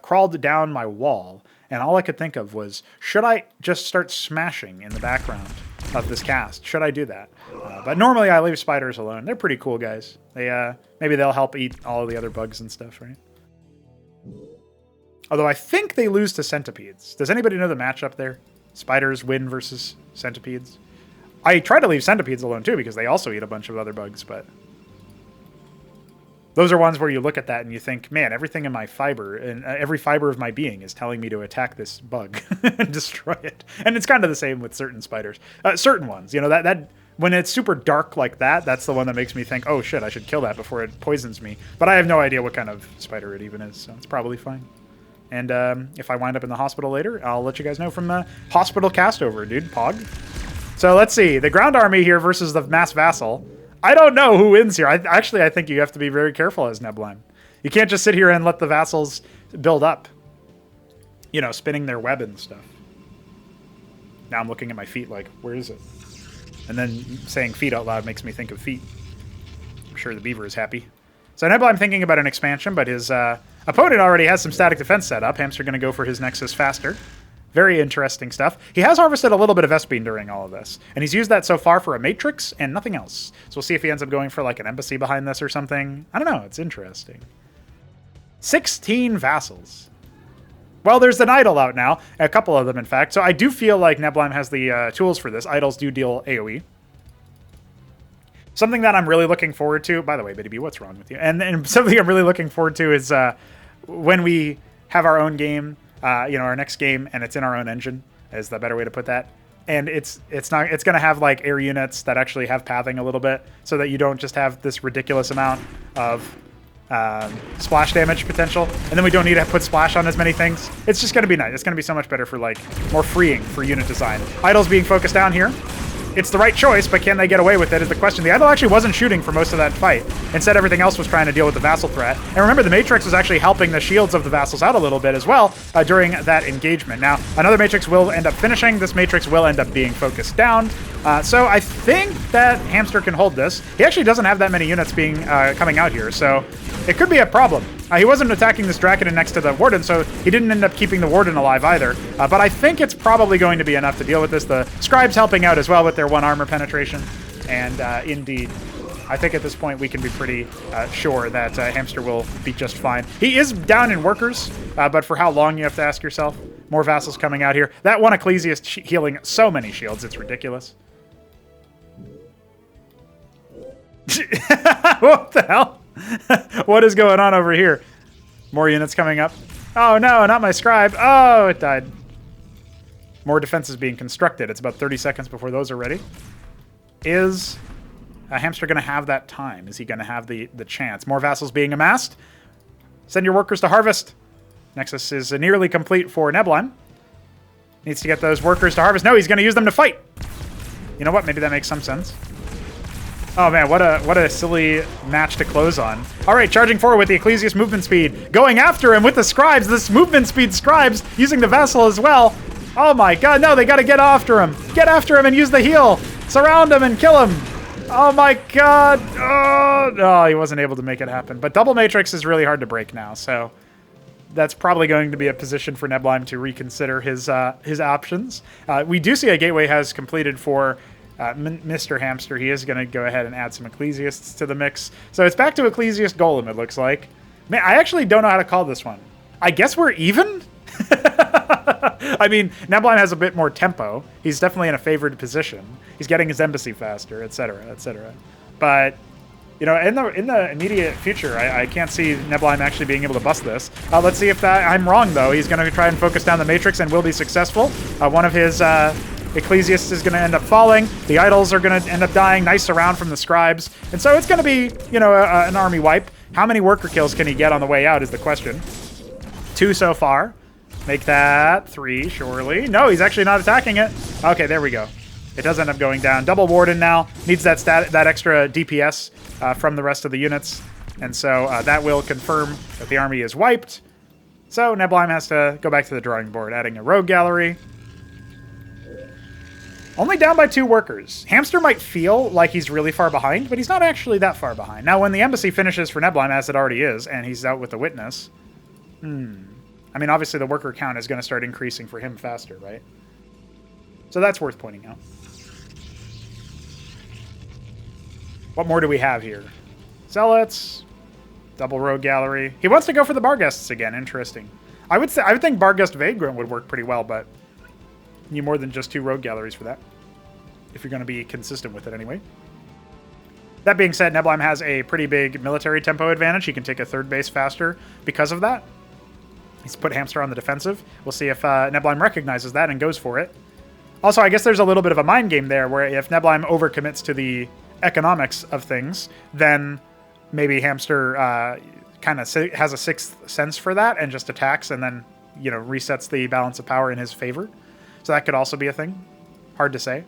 crawled down my wall. And all I could think of was, should I just start smashing in the background of this cast? Should I do that? But normally I leave spiders alone. They're pretty cool guys. They maybe they'll help eat all of the other bugs and stuff, right? Although I think they lose to centipedes. Does anybody know the matchup there? Spiders win versus centipedes. I try to leave centipedes alone too because they also eat a bunch of other bugs, but those are ones where you look at that and you think, man, everything in my fiber and every fiber of my being is telling me to attack this bug and destroy it. And it's kind of the same with certain spiders. Certain ones, you know, that when it's super dark like that, that's the one that makes me think, oh shit, I should kill that before it poisons me. But I have no idea what kind of spider it even is, so it's probably fine. And if I wind up in the hospital later, I'll let you guys know from the hospital cast over, dude. Pog. So let's see. The ground army here versus the mass vassal. I don't know who wins here. I think you have to be very careful as Neblime. You can't just sit here and let the vassals build up. You know, spinning their web and stuff. Now I'm looking at my feet like, where is it? And then saying feet out loud makes me think of feet. I'm sure the beaver is happy. So Neblime thinking about an expansion, but his opponent already has some static defense set up. Hamster going to go for his Nexus faster. Very interesting stuff. He has harvested a little bit of S-Beam during all of this, and he's used that so far for a Matrix and nothing else. So we'll see if he ends up going for like an embassy behind this or something. I don't know. It's interesting. 16 vassals. Well, there's an idol out now. A couple of them, in fact. So I do feel like Neblime has the tools for this. Idols do deal AoE. Something that I'm really looking forward to... By the way, Bitty B, what's wrong with you? And something I'm really looking forward to is when we have our own game... you know, our next game, and it's in our own engine, is the better way to put that. And it's going to have like air units that actually have pathing a little bit, so that you don't just have this ridiculous amount of splash damage potential, and then we don't need to put splash on as many things. It's just going to be nice. It's going to be so much better for like more freeing for unit design. Idol's being focused down here. It's the right choice, but can they get away with it is the question. The Idol actually wasn't shooting for most of that fight. Instead, everything else was trying to deal with the Vassal threat. And remember, the Matrix was actually helping the shields of the Vassals out a little bit as well during that engagement. Now, another Matrix will end up finishing. This Matrix will end up being focused down. So I think that Hamster can hold this. He actually doesn't have that many units being coming out here, so it could be a problem. He wasn't attacking this Draken next to the Warden, so he didn't end up keeping the Warden alive either. But I think it's probably going to be enough to deal with this. The Scribe's helping out as well with their 1 armor penetration. And indeed, I think at this point we can be pretty sure that Hamster will be just fine. He is down in workers, but for how long you have to ask yourself. More vassals coming out here. That one Ecclesiast healing so many shields, it's ridiculous. What the hell? What is going on over here? More units coming up. Oh no, not my Scribe. Oh, it died. More defenses being constructed. It's about 30 seconds before those are ready. Is a Hamster going to have that time? Is he going to have the chance? More vassals being amassed. Send your workers to harvest. Nexus is nearly complete for Neblime. Needs to get those workers to harvest. No, he's going to use them to fight. You know what? Maybe that makes some sense. Oh man, what a silly match to close on. All right, charging forward with the Ecclesiast movement speed. Going after him with the Scribes. This movement speed Scribes using the Vassal as well. Oh my god, no, they got to get after him. Get after him and use the heal. Surround him and kill him. Oh my god. Oh, no, he wasn't able to make it happen. But double Matrix is really hard to break now, so that's probably going to be a position for Neblime to reconsider his options. We do see a gateway has completed for Mr. Hamster. He is going to go ahead and add some Ecclesiasts to the mix. So it's back to Ecclesiast Golem, it looks like. Man, I actually don't know how to call this one. I guess we're even? I mean, Neblime has a bit more tempo. He's definitely in a favored position. He's getting his embassy faster, etc., etc. But, you know, in the immediate future, I can't see Neblime actually being able to bust this. Let's see if I'm wrong, though. He's going to try and focus down the Matrix and will be successful. One of his Ecclesiasts is going to end up falling. The Idols are going to end up dying. Nice surround from the Scribes. And so it's going to be, you know, an army wipe. How many worker kills can he get on the way out is the question. 2 so far. Make that 3, surely. No, he's actually not attacking it. Okay, there we go. It does end up going down. Double Warden now. Needs that extra DPS from the rest of the units. And so that will confirm that the army is wiped. So Neblime has to go back to the drawing board, adding a rogue gallery. Only down by 2 workers. Hamster might feel like he's really far behind, but he's not actually that far behind. Now, when the embassy finishes for Neblime, as it already is, and he's out with the witness, I mean, obviously the worker count is going to start increasing for him faster, right? So that's worth pointing out. What more do we have here? Zealots, double rogue gallery. He wants to go for the Barguests again. Interesting. I would think Barguest Vagrant would work pretty well, but you need more than just 2 rogue galleries for that, if you're going to be consistent with it anyway. That being said, Neblime has a pretty big military tempo advantage. He can take a 3rd base faster because of that. He's put Hamster on the defensive. We'll see if Neblime recognizes that and goes for it. Also, I guess there's a little bit of a mind game there, where if Neblime overcommits to the economics of things, then maybe Hamster kind of has a 6th sense for that and just attacks and then, you know, resets the balance of power in his favor. So that could also be a thing. Hard to say.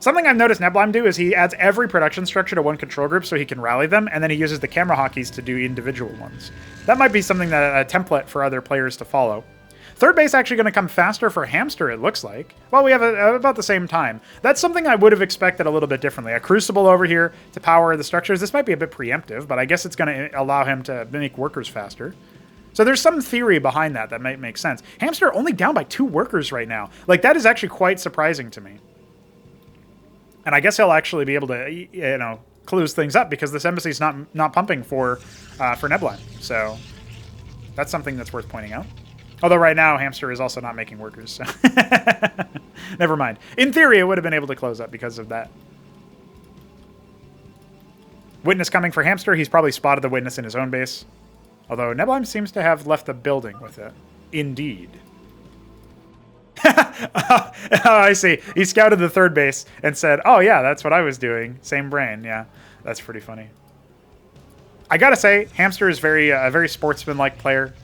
Something I've noticed Neblime do is he adds every production structure to one control group so he can rally them, and then he uses the camera hockeys to do individual ones. That might be something that a template for other players to follow. 3rd base actually going to come faster for Hamster, it looks like. Well, we have about the same time. That's something I would have expected a little bit differently. A Crucible over here to power the structures. This might be a bit preemptive, but I guess it's going to allow him to make workers faster. So there's some theory behind that might make sense. Hamster only down by 2 workers right now. Like, that is actually quite surprising to me. And I guess he'll actually be able to, you know, close things up because this embassy's not pumping for Neblime. So that's something that's worth pointing out. Although right now, Hamster is also not making workers. So never mind. In theory, it would have been able to close up because of that. Witness coming for Hamster. He's probably spotted the witness in his own base. Although Neblime seems to have left the building with it. Indeed. Oh, I see. He scouted the 3rd base and said, oh, yeah, that's what I was doing. Same brain. Yeah, that's pretty funny. I gotta say, Hamster is a very sportsman-like player.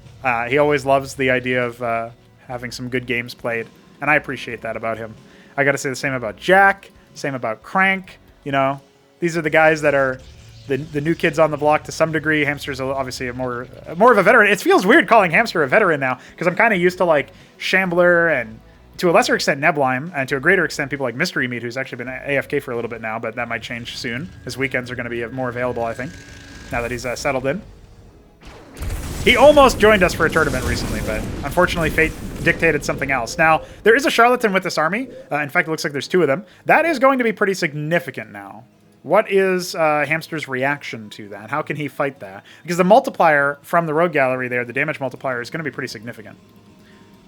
He always loves the idea of having some good games played, and I appreciate that about him. I gotta say the same about Jack, same about Crank. You know, these are the guys that are the new kids on the block to some degree. Hamster's obviously more of a veteran. It feels weird calling Hamster a veteran now because I'm kind of used to like Shambler and to a lesser extent Neblime, and to a greater extent people like Mystery Meat, who's actually been AFK for a little bit now, but that might change soon. His weekends are going to be more available, I think, now that he's settled in. He almost joined us for a tournament recently, but unfortunately fate dictated something else. Now, there is a charlatan with this army. In fact, it looks like there's 2 of them. That is going to be pretty significant now. What is Hamster's reaction to that? How can he fight that? Because the multiplier from the rogue gallery there, the damage multiplier, is going to be pretty significant.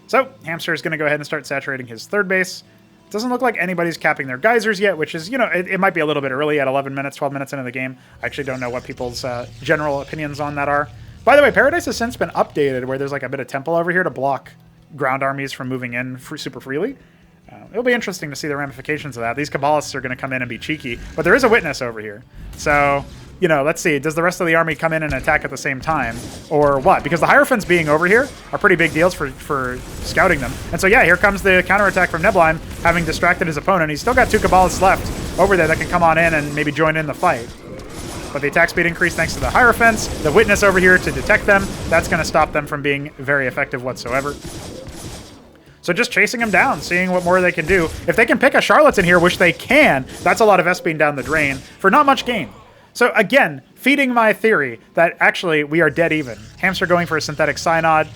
So, Hamster is going to go ahead and start saturating his 3rd base. It doesn't look like anybody's capping their geysers yet, which is, you know, it might be a little bit early at 11 minutes, 12 minutes into the game. I actually don't know what people's general opinions on that are. By the way, Paradise has since been updated where there's like a bit of temple over here to block ground armies from moving in super freely. It'll be interesting to see the ramifications of that. These Kabbalists are going to come in and be cheeky, but there is a witness over here. So, you know, let's see. Does the rest of the army come in and attack at the same time, or what? Because the Hierophants being over here are pretty big deals for scouting them. And so, yeah, here comes the counterattack from Neblime, having distracted his opponent. He's still got 2 Kabbalists left over there that can come on in and maybe join in the fight. But the attack speed increase thanks to the Hierophants. The witness over here to detect them. That's going to stop them from being very effective whatsoever. So just chasing them down, seeing what more they can do. If they can pick a charlatan here, which they can, that's a lot of S-beam down the drain for not much gain. So again, feeding my theory that actually we are dead even. Hamster going for a synthetic synod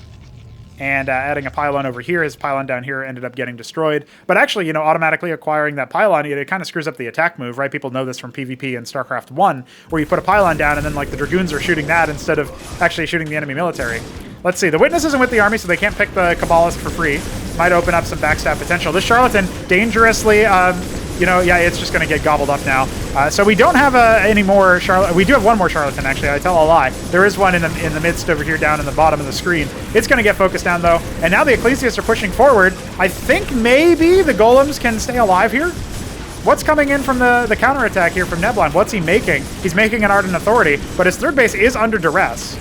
and adding a pylon over here. His pylon down here ended up getting destroyed. But actually, you know, automatically acquiring that pylon, it kind of screws up the attack move, right? People know this from PvP and Starcraft 1, where you put a pylon down and then like the Dragoons are shooting that instead of actually shooting the enemy military. Let's see. The witness isn't with the army, so they can't pick the Kabbalist for free. Might open up some backstab potential. This charlatan dangerously, you know, yeah, it's just going to get gobbled up now. So we don't have any more charlatan. We do have one more charlatan, actually. I tell a lie. There is one in the midst over here down in the bottom of the screen. It's going to get focused down, though. And now the Ecclesiasts are pushing forward. I think maybe the Golems can stay alive here. What's coming in from the counterattack here from Neblime? What's he making? He's making an Ardent Authority, but his 3rd base is under duress.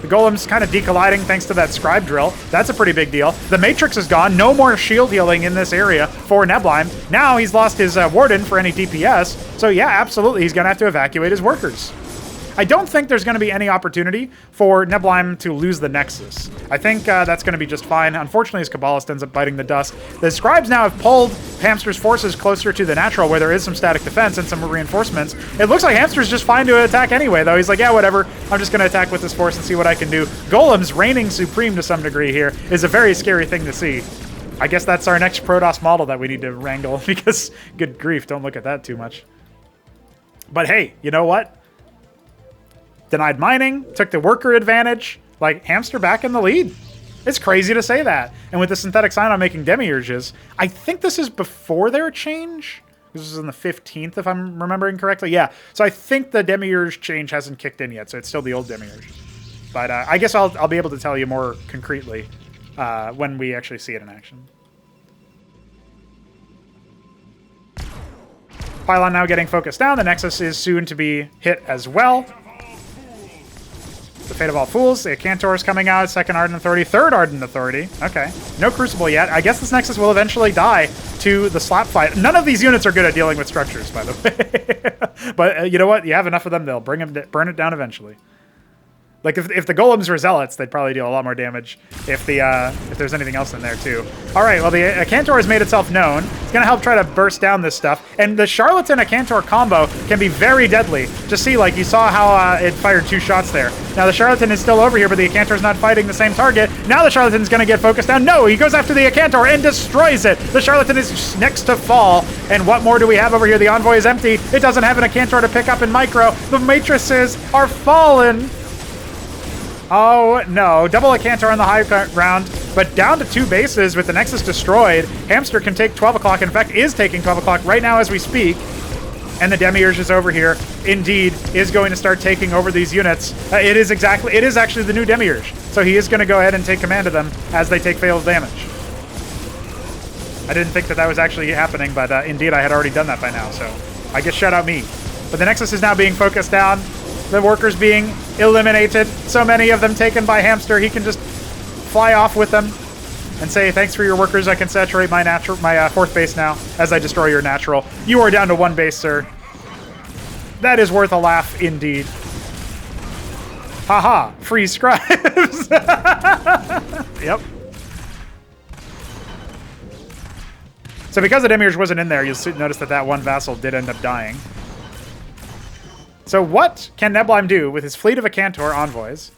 The Golem's kind of decolliding thanks to that Scribe Drill. That's a pretty big deal. The Matrix is gone. No more shield healing in this area for Neblime. Now he's lost his Warden for any DPS. So yeah, absolutely, he's going to have to evacuate his workers. I don't think there's going to be any opportunity for Neblime to lose the Nexus. I think that's going to be just fine. Unfortunately, his Kabbalist ends up biting the dust. The Scribes now have pulled Hamster's forces closer to the natural, where there is some static defense and some reinforcements. It looks like Hamster's just fine to attack anyway, though. He's like, yeah, whatever. I'm just going to attack with this force and see what I can do. Golem's reigning supreme to some degree here is a very scary thing to see. I guess that's our next Protoss model that we need to wrangle, because good grief, don't look at that too much. But hey, you know what? Denied mining, took the worker advantage, like Hamster back in the lead. It's crazy to say that. And with the synthetic sign on making demiurges, I think this is before their change. This is on the 15th, if I'm remembering correctly. Yeah, so I think the demiurge change hasn't kicked in yet, so it's still the old demiurge. But I guess I'll be able to tell you more concretely when we actually see it in action. Pylon now getting focused down. The Nexus is soon to be hit as well. The Fate of All Fools, the Cantor is coming out, second Ardent Authority, third Ardent Authority. Okay, no Crucible yet. I guess this Nexus will eventually die to the slap fight. None of these units are good at dealing with structures, by the way. But you know what? You have enough of them, they'll burn it down eventually. Like, if the Golems were Zealots, they'd probably deal a lot more damage if there's anything else in there, too. All right, well, the Cantor has made itself known. It's going to help try to burst down this stuff. And the Charlatan-Cantor combo can be very deadly. Just see, like, you saw how it fired 2 shots there. Now, the Charlatan is still over here, but the Cantor's not fighting the same target. Now the Charlatan's going to get focused down. No, he goes after the Cantor and destroys it. The Charlatan is next to fall. And what more do we have over here? The Envoy is empty. It doesn't have a Cantor to pick up in micro. The Matrices are fallen. Oh, no. Double a Cantor on the high ground, but down to 2 bases with the Nexus destroyed. Hamster can take 12 o'clock. In fact, is taking 12 o'clock right now as we speak. And the Demiurge is over here. Indeed, is going to start taking over these units. It is actually the new Demiurge. So he is going to go ahead and take command of them as they take fatal damage. I didn't think that was actually happening, but indeed I had already done that by now. So I guess shout out me. But the Nexus is now being focused down. The workers being eliminated. So many of them taken by Hamster. He can just fly off with them and say, thanks for your workers. I can saturate my 4th base now as I destroy your natural. You are down to 1 base, sir. That is worth a laugh indeed. Haha, free scribes. Yep. So because the Demiurge wasn't in there, you'll notice that 1 vassal did end up dying. So what can Neblime do with his fleet of Acantor envoys?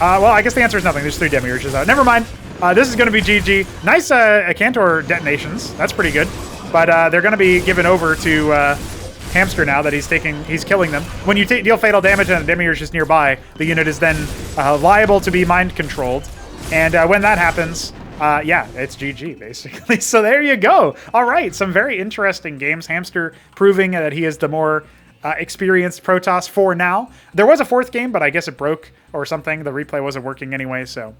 Well, I guess the answer is nothing. There's 3 Demiurges out. Never mind. This is going to be GG. Nice Acantor detonations. That's pretty good. But they're going to be given over to Hamster now that he's killing them. When you deal fatal damage and a Demiurge is nearby, the unit is then liable to be mind-controlled. And when that happens, yeah, it's GG, basically. So there you go. All right, some very interesting games. Hamster proving that he is the more experienced Protoss for now. There was a 4th game, but I guess it broke or something. The replay wasn't working anyway, so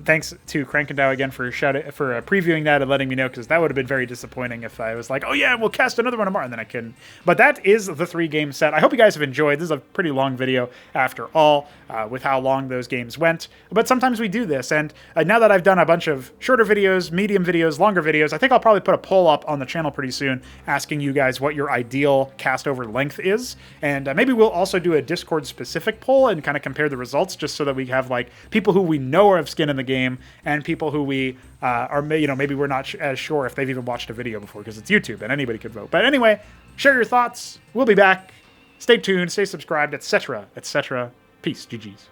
thanks to Krankendow again for previewing that and letting me know, because that would have been very disappointing if I was like, oh yeah, we'll cast another one tomorrow, and then I couldn't. But that is the 3-game set. I hope you guys have enjoyed. This is a pretty long video after all, with how long those games went. But sometimes we do this, and now that I've done a bunch of shorter videos, medium videos, longer videos, I think I'll probably put a poll up on the channel pretty soon asking you guys what your ideal cast over length is. And maybe we'll also do a Discord-specific poll and kind of compare the results, just so that we have like people who we know have skin in the game and people who we are, maybe we're not as sure if they've even watched a video before, because it's YouTube and anybody could vote. But anyway, share your thoughts. We'll be back. Stay tuned, stay subscribed, etc., etc. Peace. GG's.